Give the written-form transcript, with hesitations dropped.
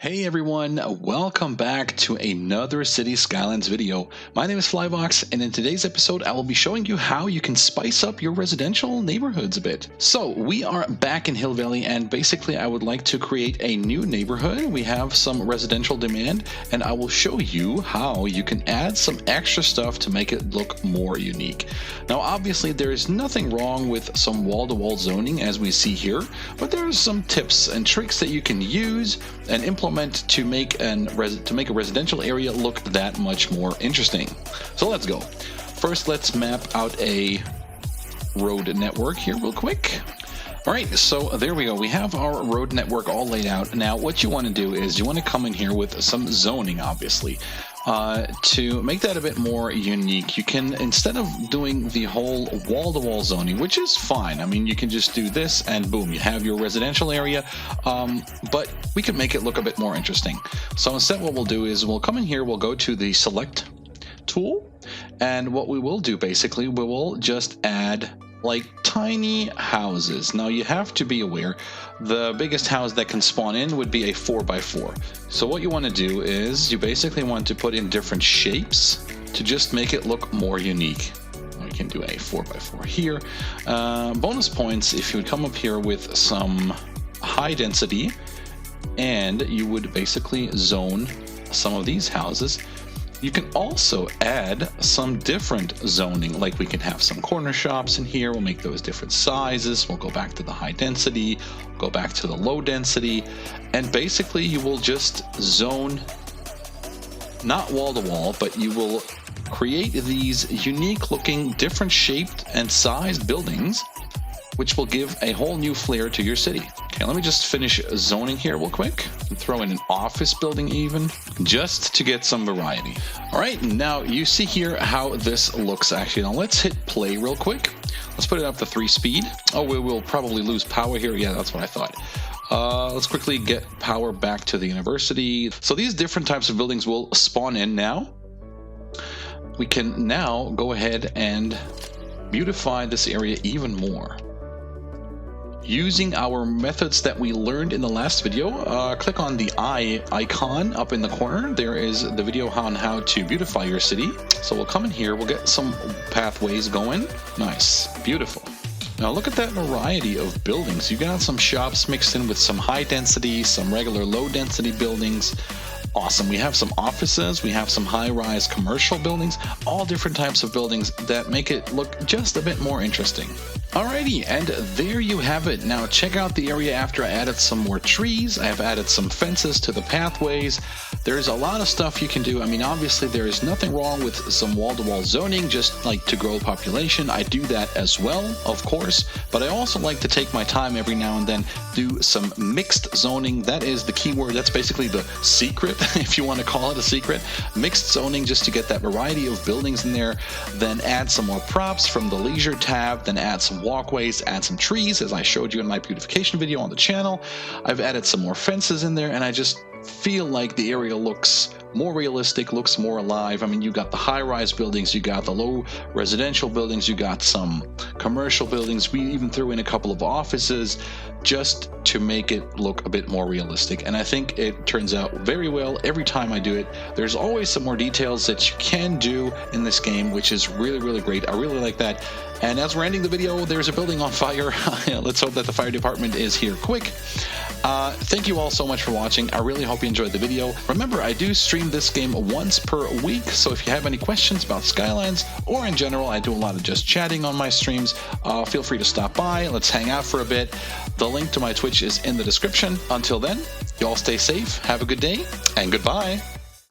Hey everyone, welcome back to another City Skylines video. My name is flyvox, and in today's episode I will be showing you how you can spice up your residential neighborhoods a bit. So we are back in Hill Valley, and basically I would like to create a new neighborhood. We have some residential demand, and I will show you how you can add some extra stuff to make it look more unique. Now obviously there is nothing wrong with some wall-to-wall zoning as we see here, but there are some tips and tricks that you can use and implement to make a residential area look that much more interesting. So let's go. First, let's map out a road network here real quick. All right, so there we go. We have our road network all laid out. Now, what you want to do is you want to come in here with some zoning, obviously. To make that a bit more unique, you can, instead of doing the whole wall-to-wall zoning, which is fine, I mean, you can just do this and boom, you have your residential area, but we can make it look a bit more interesting. So instead what we'll do is we'll come in here, we'll go to the select tool, and what we will do basically, we will just add like tiny houses. Now you have to be aware, the biggest house that can spawn in would be a 4x4. So what you want to do is you basically want to put in different shapes to just make it look more unique. We can do a 4x4 here. Bonus points if you would come up here with some high density and you would basically zone some of these houses. You can also add some different zoning, like we can have some corner shops in here. We'll make those different sizes. We'll go back to the high density, go back to the low density, and basically you will just zone, not wall to wall, but you will create these unique looking, different shaped and sized buildings, which will give a whole new flair to your city. Okay, let me just finish zoning here real quick and throw in an office building even, just to get some variety. All right, now you see here how this looks actually. Now let's hit play real quick. Let's put it up to 3 speed. Oh, we will probably lose power here. Yeah, that's what I thought. Let's quickly get power back to the university. So these different types of buildings will spawn in now. We can now go ahead and beautify this area even more. Using our methods that we learned in the last video, click on the eye icon up in the corner. There is the video on how to beautify your city. So we'll come in here, we'll get some pathways going. Nice, beautiful. Now look at that variety of buildings. You got some shops mixed in with some high density, some regular low density buildings. Awesome. We have some offices, we have some high-rise commercial buildings, all different types of buildings that make it look just a bit more interesting. Alrighty, and there you have it. Now check out the area after I added some more trees. I have added some fences to the pathways. There's a lot of stuff you can do. I mean, obviously there is nothing wrong with some wall-to-wall zoning, just like to grow population. I do that as well, of course, but I also like to take my time every now and then, do some mixed zoning. That is the key word. That's basically the secret, if you want to call it a secret. Mixed zoning, just to get that variety of buildings in there. Then add some more props from the leisure tab, then add some walkways, add some trees, as I showed you in my beautification video on the channel. I've added some more fences in there, and I just feel like the area looks more realistic, looks more alive. I mean, you got the high-rise buildings, you got the low residential buildings, you got some commercial buildings. We even threw in a couple of offices just to make it look a bit more realistic, and I think it turns out very well every time I do it. There's always some more details that you can do in this game, which is really great. I really like that. And as we're ending the video, there's a building on fire. Let's hope that the fire department is here quick. Thank you all so much for watching. I really hope you enjoyed the video. Remember, I do stream this game once per week, so if you have any questions about Skylines or in general, I do a lot of just chatting on my streams. Feel free to stop by. Let's hang out for a bit. The link to my Twitch is in the description. Until then, you all stay safe, have a good day, and goodbye.